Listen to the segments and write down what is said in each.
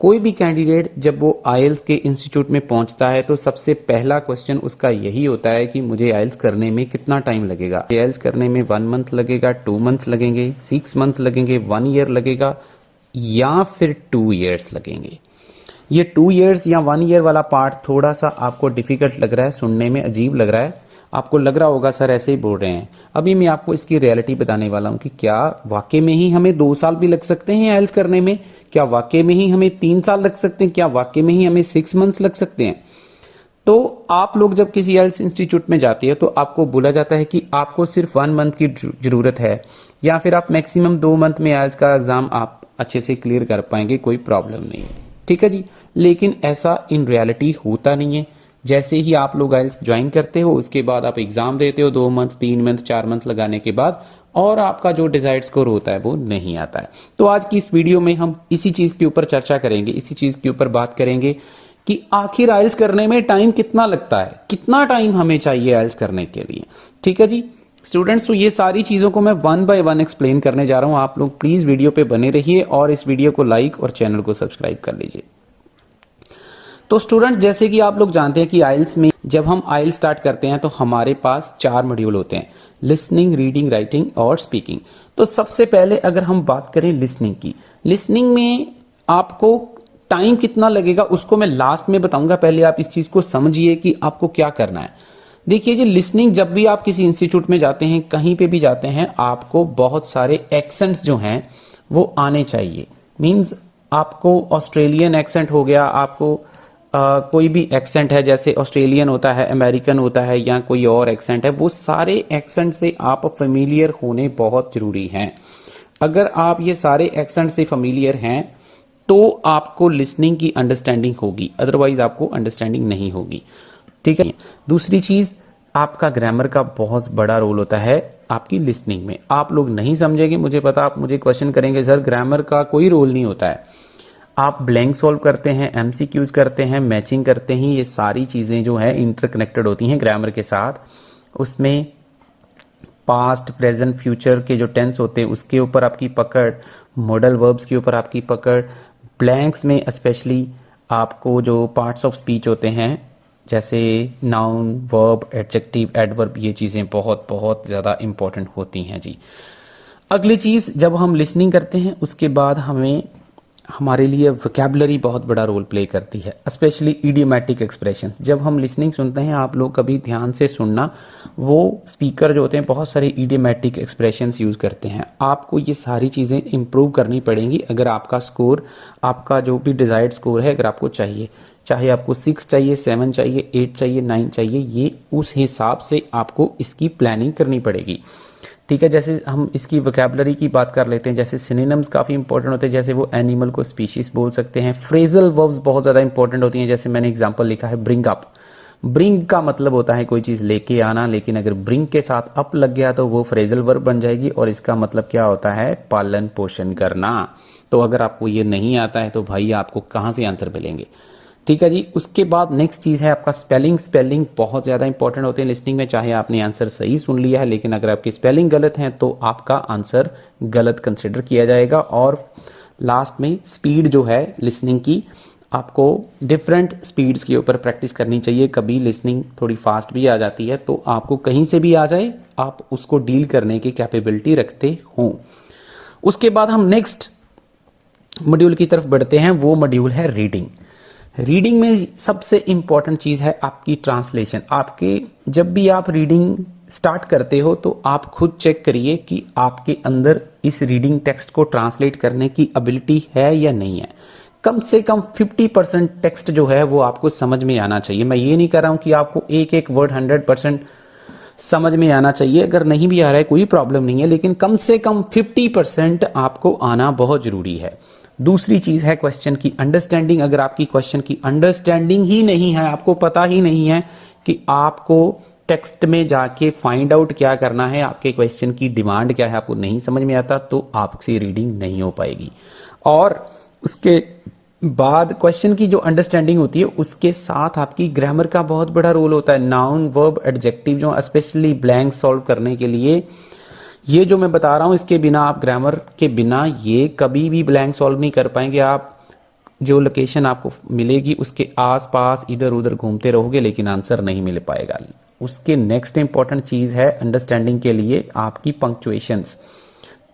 कोई भी कैंडिडेट जब वो आइल्स के इंस्टीट्यूट में पहुंचता है तो सबसे पहला क्वेश्चन उसका यही होता है कि मुझे आइल्स करने में कितना टाइम लगेगा। आइल्स करने में 1 मंथ लगेगा, 2 मंथ्स लगेंगे, 6 मंथ्स लगेंगे, 1 ईयर लगेगा या फिर 2 ईयर्स लगेंगे। ये 2 ईयर्स या 1 ईयर वाला पार्ट थोड़ा सा आपको डिफिकल्ट लग रहा है, सुनने में अजीब लग रहा है, आपको लग रहा होगा सर ऐसे ही बोल रहे हैं। अभी मैं आपको इसकी रियलिटी बताने वाला हूं कि क्या वाकई में ही हमें 2 साल भी लग सकते हैं आइल्स करने में, क्या वाकई में ही हमें 3 साल लग सकते हैं, क्या वाकई में ही हमें 6 मंथ्स लग सकते हैं। तो आप लोग जब किसी आइल्स इंस्टीट्यूट में जाते हैं तो आपको बोला जाता है कि आपको सिर्फ 1 मंथ की जरूरत है या फिर आप मैक्सिमम 2 मंथ में आइल्स का एग्जाम आप अच्छे से क्लियर कर पाएंगे, कोई प्रॉब्लम नहीं है, ठीक है जी। लेकिन ऐसा इन रियलिटी होता नहीं है। जैसे ही आप लोग आइल्स ज्वाइन करते हो उसके बाद आप एग्जाम देते हो 2 मंथ, 3 मंथ, 4 मंथ लगाने के बाद, और आपका जो डिजायर्ड स्कोर होता है वो नहीं आता है। तो आज की इस वीडियो में हम इसी चीज के ऊपर चर्चा करेंगे, इसी चीज के ऊपर बात करेंगे कि आखिर आइल्स करने में टाइम कितना लगता है, कितना टाइम हमें चाहिए आइल्स करने के लिए, ठीक है जी स्टूडेंट्स। तो ये सारी चीजों को मैं 1 बाय 1 एक्सप्लेन करने जा रहा हूं। आप लोग प्लीज वीडियो पे बने रहिए और इस वीडियो को लाइक और चैनल को सब्सक्राइब कर लीजिए। तो स्टूडेंट्स, जैसे कि आप लोग जानते हैं कि आइल्स में जब हम आइल्स स्टार्ट करते हैं तो हमारे पास 4 मॉड्यूल होते हैं, लिसनिंग, रीडिंग, राइटिंग और स्पीकिंग। तो सबसे पहले अगर हम बात करें लिसनिंग की, लिसनिंग में आपको टाइम कितना लगेगा उसको मैं लास्ट में बताऊंगा। पहले आप इस चीज को समझिए कि आपको क्या करना है। देखिए जी, लिसनिंग जब भी आप किसी इंस्टीट्यूट में जाते हैं, कहीं पे भी जाते हैं, आपको बहुत सारे एक्सेंट्स जो हैं वो आने चाहिए। मींस आपको ऑस्ट्रेलियन एक्सेंट हो गया, आपको कोई भी एक्सेंट है, जैसे ऑस्ट्रेलियन होता है, अमेरिकन होता है या कोई और एक्सेंट है, वो सारे एक्सेंट से आप फेमिलियर होने बहुत जरूरी हैं। अगर आप ये सारे एक्सेंट से फेमिलियर हैं तो आपको लिसनिंग की अंडरस्टैंडिंग होगी, अदरवाइज आपको अंडरस्टैंडिंग नहीं होगी, ठीक है। दूसरी चीज, आपका ग्रामर का बहुत बड़ा रोल होता है आपकी लिसनिंग में। आप लोग नहीं समझेंगे, मुझे पता, आप मुझे क्वेश्चन करेंगे सर ग्रामर का कोई रोल नहीं होता है। आप ब्लैंक सॉल्व करते हैं, एमसीक्यूज करते हैं, मैचिंग करते हैं, ये सारी चीज़ें जो है इंटरकनेक्टेड होती हैं ग्रामर के साथ। उसमें पास्ट, प्रेजेंट, फ्यूचर के जो टेंस होते हैं उसके ऊपर आपकी पकड़, मॉडल वर्ब्स के ऊपर आपकी पकड़, ब्लैंक्स में स्पेशली आपको जो पार्ट्स ऑफ स्पीच होते हैं जैसे नाउन, वर्ब, एडजेक्टिव, एडवर्ब, ये चीज़ें बहुत बहुत ज़्यादा इंपॉर्टेंट होती हैं जी। अगली चीज़, जब हम लिसनिंग करते हैं उसके बाद हमें हमारे लिए वोकैबुलरी बहुत बड़ा रोल प्ले करती है, स्पेशली इडियोमैटिक एक्सप्रेशंस। जब हम लिसनिंग सुनते हैं, आप लोग कभी ध्यान से सुनना, वो स्पीकर जो होते हैं बहुत सारे इडियोमैटिक एक्सप्रेशंस यूज़ करते हैं। आपको ये सारी चीज़ें इंप्रूव करनी पड़ेंगी अगर आपका स्कोर, आपका जो भी डिज़ायर्ड स्कोर है अगर आपको चाहिए, चाहे आपको 6 चाहिए, 7 चाहिए, 8 चाहिए, 9 चाहिए, ये उस हिसाब से आपको इसकी प्लानिंग करनी पड़ेगी, ठीक है। जैसे हम इसकी वोकैबुलरी की बात कर लेते हैं, जैसे सिनोनिम्स काफ़ी इंपॉर्टेंट होते हैं, जैसे वो एनिमल को स्पीशीज बोल सकते हैं। फ्रेजल वर्ब्स बहुत ज़्यादा इंपॉर्टेंट होती हैं, जैसे मैंने एग्जांपल लिखा है ब्रिंग अप। ब्रिंग का मतलब होता है कोई चीज़ लेके आना, लेकिन अगर ब्रिंग के साथ अप लग गया तो वो फ्रेजल वर्ब बन जाएगी और इसका मतलब क्या होता है, पालन पोषण करना। तो अगर आपको ये नहीं आता है तो भाई आपको कहाँ से आंसर मिलेंगे, ठीक है जी। उसके बाद नेक्स्ट चीज़ है आपका स्पेलिंग। स्पेलिंग बहुत ज़्यादा इंपॉर्टेंट होते हैं लिसनिंग में, चाहे आपने आंसर सही सुन लिया है लेकिन अगर आपकी स्पेलिंग गलत है तो आपका आंसर गलत कंसिडर किया जाएगा। और लास्ट में स्पीड जो है लिसनिंग की, आपको डिफरेंट स्पीड्स के ऊपर प्रैक्टिस करनी चाहिए। कभी लिसनिंग थोड़ी फास्ट भी आ जाती है तो आपको कहीं से भी आ जाए, आप उसको डील करने की कैपेबिलिटी रखते हो। उसके बाद हम नेक्स्ट मॉड्यूल की तरफ बढ़ते हैं, वो मॉड्यूल है रीडिंग। रीडिंग में सबसे इंपॉर्टेंट चीज़ है आपकी ट्रांसलेशन। आपके जब भी आप रीडिंग स्टार्ट करते हो तो आप खुद चेक करिए कि आपके अंदर इस रीडिंग टेक्स्ट को ट्रांसलेट करने की एबिलिटी है या नहीं है। कम से कम 50% टेक्स्ट जो है वो आपको समझ में आना चाहिए। मैं ये नहीं कह रहा हूँ कि आपको एक एक वर्ड 100% समझ में आना चाहिए, अगर नहीं भी आ रहा है कोई प्रॉब्लम नहीं है, लेकिन कम से कम 50% आपको आना बहुत ज़रूरी है। दूसरी चीज़ है क्वेश्चन की अंडरस्टैंडिंग। अगर आपकी क्वेश्चन की अंडरस्टैंडिंग ही नहीं है, आपको पता ही नहीं है कि आपको टेक्स्ट में जाके फाइंड आउट क्या करना है, आपके क्वेश्चन की डिमांड क्या है, आपको नहीं समझ में आता, तो आपसे रीडिंग नहीं हो पाएगी। और उसके बाद क्वेश्चन की जो अंडरस्टैंडिंग होती है उसके साथ आपकी ग्रामर का बहुत बड़ा रोल होता है। नाउन, वर्ब, एडजेक्टिव जो स्पेशली ब्लैंक सॉल्व करने के लिए, ये जो मैं बता रहा हूँ इसके बिना, आप ग्रामर के बिना ये कभी भी ब्लैंक सॉल्व नहीं कर पाएंगे। आप जो लोकेशन आपको मिलेगी उसके आसपास इधर उधर घूमते रहोगे लेकिन आंसर नहीं मिल पाएगा। उसके नेक्स्ट इंपॉर्टेंट चीज़ है अंडरस्टैंडिंग के लिए आपकी पंक्चुएशंस।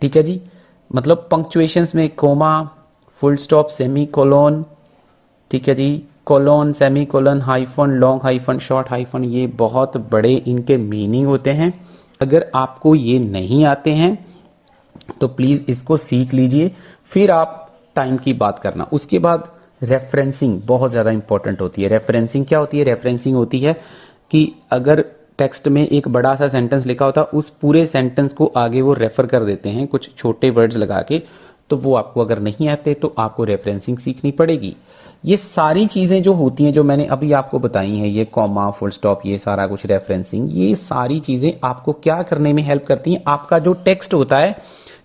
ठीक है जी, मतलब पंक्चुएशंस में comma, full stop, semi colon, ठीक है जी, colon, semi colon, hyphen, long hyphen, short hyphen, ये बहुत बड़े इनके मीनिंग होते हैं। अगर आपको ये नहीं आते हैं तो प्लीज़ इसको सीख लीजिए, फिर आप टाइम की बात करना। उसके बाद रेफरेंसिंग बहुत ज़्यादा इंपॉर्टेंट होती है। रेफरेंसिंग क्या होती है? रेफरेंसिंग होती है कि अगर टेक्स्ट में एक बड़ा सा सेंटेंस लिखा होता है, उस पूरे सेंटेंस को आगे वो रेफर कर देते हैं कुछ छोटे वर्ड्स लगा के, तो वो आपको अगर नहीं आते तो आपको रेफरेंसिंग सीखनी पड़ेगी। ये सारी चीज़ें जो होती हैं, जो मैंने अभी आपको बताई हैं, ये कॉमा, फुल स्टॉप, ये सारा कुछ रेफरेंसिंग, ये सारी चीज़ें आपको क्या करने में हेल्प करती हैं? आपका जो टेक्स्ट होता है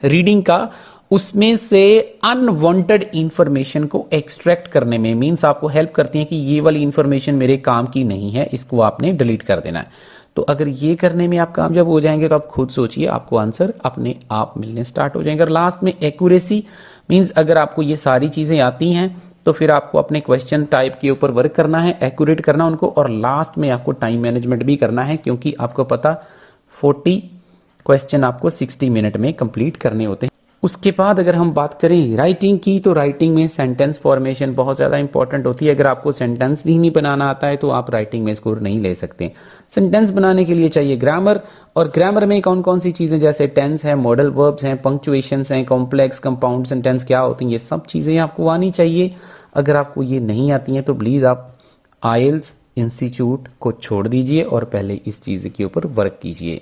रीडिंग का, उसमें से अनवांटेड इंफॉर्मेशन को एक्सट्रैक्ट करने में, मीन्स आपको हेल्प करती हैं कि ये वाली इंफॉर्मेशन मेरे काम की नहीं है, इसको आपने डिलीट कर देना है। तो अगर ये करने में आप कामयाब हो जाएंगे तो आप खुद सोचिए, आपको आंसर अपने आप मिलने स्टार्ट हो जाएंगे। और लास्ट में एक्यूरेसी, मीन्स अगर आपको ये सारी चीज़ें आती हैं तो फिर आपको अपने क्वेश्चन टाइप के ऊपर वर्क करना है, एक्यूरेट करना उनको, और लास्ट में आपको टाइम मैनेजमेंट भी करना है, क्योंकि आपको पता 40 क्वेश्चन आपको 60 मिनट में कंप्लीट करने होते हैं। उसके बाद अगर हम बात करें राइटिंग की, तो राइटिंग में सेंटेंस फॉर्मेशन बहुत ज़्यादा इंपॉर्टेंट होती है। अगर आपको सेंटेंस ही नहीं बनाना आता है तो आप राइटिंग में स्कोर नहीं ले सकते। सेंटेंस बनाने के लिए चाहिए ग्रामर, और ग्रामर में कौन कौन सी चीज़ें, जैसे टेंस है, मॉडल वर्ब्स हैं, पंक्चुएशंस हैं, कॉम्प्लेक्स कंपाउंड सेंटेंस क्या होती हैं, ये सब चीज़ें आपको आनी चाहिए। अगर आपको ये नहीं आती हैं तो प्लीज़ आप आईएलटीएस इंस्टीट्यूट को छोड़ दीजिए और पहले इस चीज़ के ऊपर वर्क कीजिए।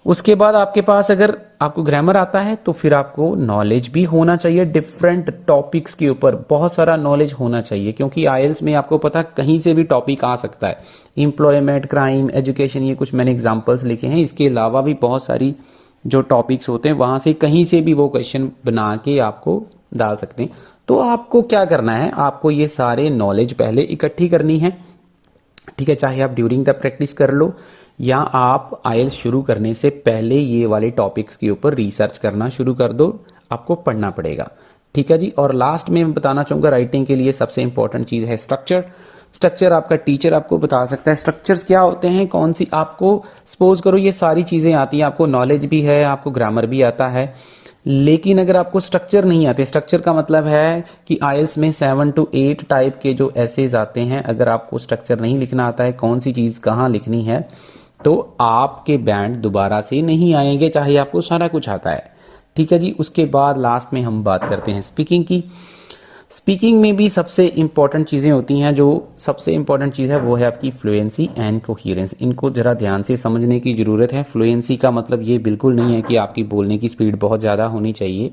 उसके बाद आपके पास अगर आपको ग्रामर आता है तो फिर आपको नॉलेज भी होना चाहिए डिफरेंट टॉपिक्स के ऊपर, बहुत सारा नॉलेज होना चाहिए, क्योंकि आईएलटीएस में आपको पता कहीं से भी टॉपिक आ सकता है। एम्प्लॉयमेंट, क्राइम, एजुकेशन, ये कुछ मैंने एग्जांपल्स लिखे हैं। इसके अलावा भी बहुत सारी जो टॉपिक्स होते हैं वहाँ से कहीं से भी वो क्वेश्चन बना के आपको डाल सकते हैं। तो आपको क्या करना है, आपको ये सारे नॉलेज पहले इकट्ठी करनी है। ठीक है, चाहे आप ड्यूरिंग द प्रैक्टिस कर लो या आप आईएलटीएस शुरू करने से पहले ये वाले टॉपिक्स के ऊपर रिसर्च करना शुरू कर दो, आपको पढ़ना पड़ेगा। ठीक है जी। और लास्ट में मैं बताना चाहूँगा, राइटिंग के लिए सबसे इंपॉर्टेंट चीज़ है स्ट्रक्चर। स्ट्रक्चर आपका टीचर आपको बता सकता है स्ट्रक्चर्स क्या होते हैं, कौन सी, आपको सपोज करो ये सारी चीज़ें आती हैं, आपको नॉलेज भी है, आपको ग्रामर भी आता है, लेकिन अगर आपको स्ट्रक्चर नहीं आते, स्ट्रक्चर का मतलब है कि आईएलटीएस में 7 to 8 टाइप के जो एसेज आते हैं, अगर आपको स्ट्रक्चर नहीं लिखना आता है, कौन सी चीज़ कहाँ लिखनी है, तो आपके बैंड दोबारा से नहीं आएंगे, चाहे आपको सारा कुछ आता है। ठीक है जी। उसके बाद लास्ट में हम बात करते हैं स्पीकिंग की। स्पीकिंग में भी सबसे इंपॉर्टेंट चीज़ें होती हैं, जो सबसे इंपॉर्टेंट चीज़ है वो है आपकी फ्लुएंसी एंड कोहेरेंस। इनको ज़रा ध्यान से समझने की ज़रूरत है। फ्लुएंसी का मतलब ये बिल्कुल नहीं है कि आपकी बोलने की स्पीड बहुत ज़्यादा होनी चाहिए।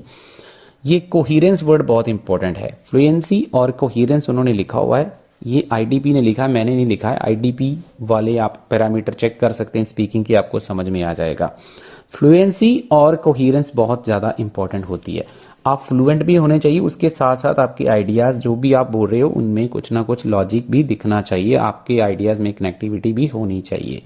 ये कोहेरेंस वर्ड बहुत इंपॉर्टेंट है। फ्लुएंसी और कोहेरेंस उन्होंने लिखा हुआ है, ये आईडीपी ने लिखा है, मैंने नहीं लिखा है। आईडीपी वाले आप पैरामीटर चेक कर सकते हैं स्पीकिंग की, आपको समझ में आ जाएगा। फ्लुएंसी और कोहेरेंस बहुत ज़्यादा इंपॉर्टेंट होती है। आप फ्लुएंट भी होने चाहिए, उसके साथ साथ आपके आइडियाज़ जो भी आप बोल रहे हो उनमें कुछ ना कुछ लॉजिक भी दिखना चाहिए, आपके आइडियाज़ में कनेक्टिविटी भी होनी चाहिए।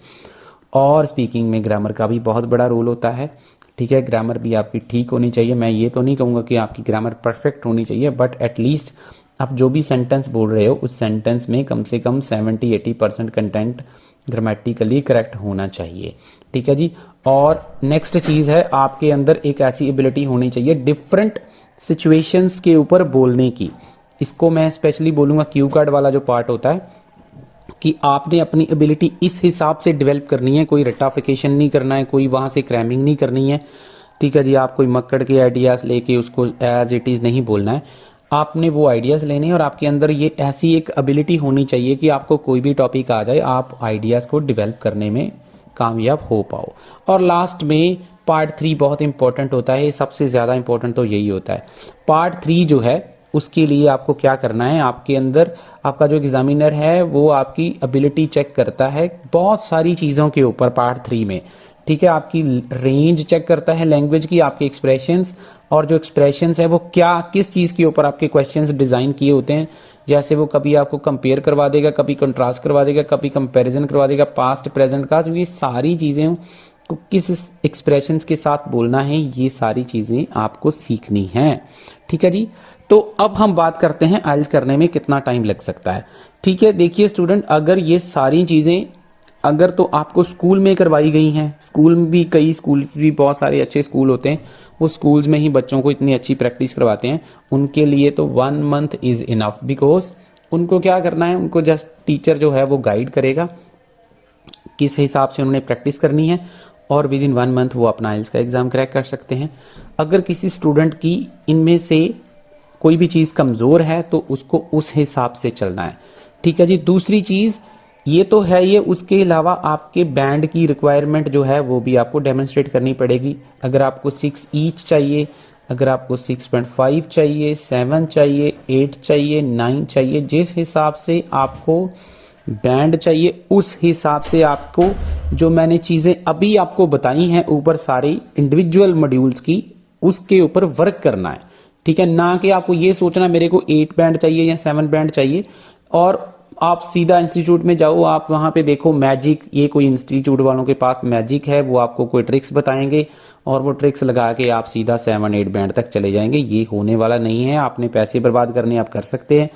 और स्पीकिंग में ग्रामर का भी बहुत बड़ा रोल होता है। ठीक है, ग्रामर भी आपकी ठीक होनी चाहिए। मैं ये तो नहीं कहूँगा कि आपकी ग्रामर परफेक्ट होनी चाहिए, बट एटलीस्ट आप जो भी सेंटेंस बोल रहे हो उस सेंटेंस में कम से कम 70-80% कंटेंट ग्रामेटिकली करेक्ट होना चाहिए। ठीक है जी। और नेक्स्ट चीज़ है, आपके अंदर एक ऐसी एबिलिटी होनी चाहिए डिफरेंट सिचुएशंस के ऊपर बोलने की। इसको मैं स्पेशली बोलूँगा क्यू कार्ड वाला जो पार्ट होता है, कि आपने अपनी एबिलिटी इस हिसाब से डेवलप करनी है, कोई रटाफिकेशन नहीं करना है, कोई वहाँ से क्रैमिंग नहीं करनी है। ठीक है जी। आप कोई मक्कड़ के आइडियाज़ लेके उसको एज इट इज़ नहीं बोलना है, आपने वो आइडियाज़ लेने हैं और आपके अंदर ये ऐसी एक एबिलिटी होनी चाहिए कि आपको कोई भी टॉपिक आ जाए, आप आइडियाज़ को डेवलप करने में कामयाब हो पाओ। और लास्ट में पार्ट 3 बहुत इंपॉर्टेंट होता है, सबसे ज़्यादा इंपॉर्टेंट तो यही होता है। पार्ट 3 जो है उसके लिए आपको क्या करना है, आपके अंदर आपका जो एग्जामिनर है वो आपकी एबिलिटी चेक करता है बहुत सारी चीज़ों के ऊपर पार्ट 3 में। ठीक है, आपकी रेंज चेक करता है लैंग्वेज की, आपके एक्सप्रेशंस, और जो एक्सप्रेशंस है वो क्या किस चीज़ के ऊपर आपके क्वेश्चंस डिज़ाइन किए होते हैं। जैसे वो कभी आपको कंपेयर करवा देगा, कभी कंट्रास्ट करवा देगा, कभी कंपैरिजन करवा देगा पास्ट प्रेजेंट का। तो ये सारी चीज़ें को किस एक्सप्रेशंस के साथ बोलना है, ये सारी चीज़ें आपको सीखनी हैं। ठीक है जी। तो अब हम बात करते हैं आइल्स करने में कितना टाइम लग सकता है। ठीक है, देखिए स्टूडेंट, अगर ये सारी चीज़ें अगर तो आपको स्कूल में करवाई गई हैं, स्कूल में भी कई स्कूल भी बहुत सारे अच्छे स्कूल होते हैं, वो स्कूल्स में ही बच्चों को इतनी अच्छी प्रैक्टिस करवाते हैं, उनके लिए तो 1 मंथ इज़ इनफ, बिकॉज उनको क्या करना है, उनको जस्ट टीचर जो है वो गाइड करेगा किस हिसाब से उन्होंने प्रैक्टिस करनी है, और विद इन 1 मंथ वो अपना आइल्स का एग्ज़ाम क्रैक कर सकते हैं। अगर किसी स्टूडेंट की इनमें से कोई भी चीज़ कमज़ोर है तो उसको उस हिसाब से चलना है। ठीक है जी। दूसरी चीज़ ये तो है, ये उसके अलावा आपके बैंड की रिक्वायरमेंट जो है वो भी आपको डेमोन्स्ट्रेट करनी पड़ेगी। अगर आपको 6 ईच चाहिए, अगर आपको 6.5 चाहिए, 7 चाहिए, 8 चाहिए, 9 चाहिए, जिस हिसाब से आपको बैंड चाहिए उस हिसाब से आपको जो मैंने चीज़ें अभी आपको बताई हैं ऊपर सारी इंडिविजुअल मॉड्यूल्स की, उसके ऊपर वर्क करना है। ठीक है, ना कि आपको ये सोचना मेरे को 8 बैंड चाहिए या 7 बैंड चाहिए और आप सीधा इंस्टीट्यूट में जाओ, आप वहाँ पे देखो मैजिक, ये कोई इंस्टीट्यूट वालों के पास मैजिक है, वो आपको कोई ट्रिक्स बताएंगे और वो ट्रिक्स लगा के आप सीधा 7-8 बैंड तक चले जाएंगे। ये होने वाला नहीं है। आपने पैसे बर्बाद करने आप कर सकते हैं,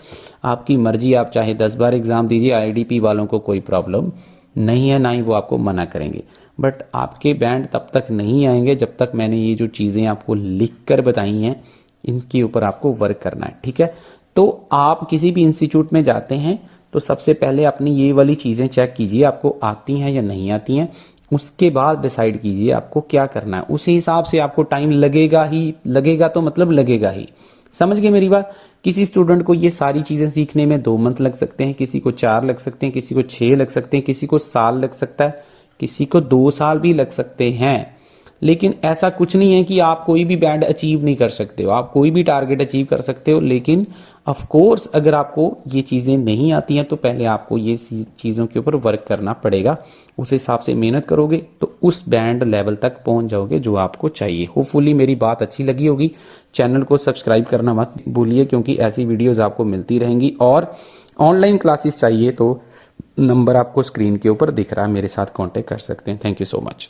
आपकी मर्जी, आप चाहे 10 बार एग्ज़ाम दीजिए, IDP वालों को कोई प्रॉब्लम नहीं है, ना ही वो आपको मना करेंगे। बट आपके बैंड तब तक नहीं आएंगे जब तक मैंने ये जो चीज़ें आपको लिख कर बताई हैं इनके ऊपर आपको वर्क करना है। ठीक है, तो आप किसी भी इंस्टीट्यूट में जाते हैं तो सबसे पहले अपनी ये वाली चीज़ें चेक कीजिए आपको आती हैं या नहीं आती हैं, उसके बाद डिसाइड कीजिए आपको क्या करना है। उसी हिसाब से आपको टाइम लगेगा ही, लगेगा तो मतलब लगेगा ही। समझ गए मेरी बात। किसी स्टूडेंट को ये सारी चीज़ें सीखने में 2 मंथ लग सकते हैं, किसी को 4 लग सकते हैं, किसी को 6 लग सकते हैं, किसी को साल लग सकता है, किसी को 2 साल भी लग सकते हैं। लेकिन ऐसा कुछ नहीं है कि आप कोई भी बैंड अचीव नहीं कर सकते हो, आप कोई भी टारगेट अचीव कर सकते हो। लेकिन ऑफ कोर्स अगर आपको ये चीज़ें नहीं आती हैं तो पहले आपको ये चीज़ों के ऊपर वर्क करना पड़ेगा। उस हिसाब से मेहनत करोगे तो उस बैंड लेवल तक पहुंच जाओगे जो आपको चाहिए। होपफुली मेरी बात अच्छी लगी होगी। चैनल को सब्सक्राइब करना मत भूलिए क्योंकि ऐसी वीडियोज़ आपको मिलती रहेंगी। और ऑनलाइन क्लासेस चाहिए तो नंबर आपको स्क्रीन के ऊपर दिख रहा है, मेरे साथ कॉन्टेक्ट कर सकते हैं। Thank you so much.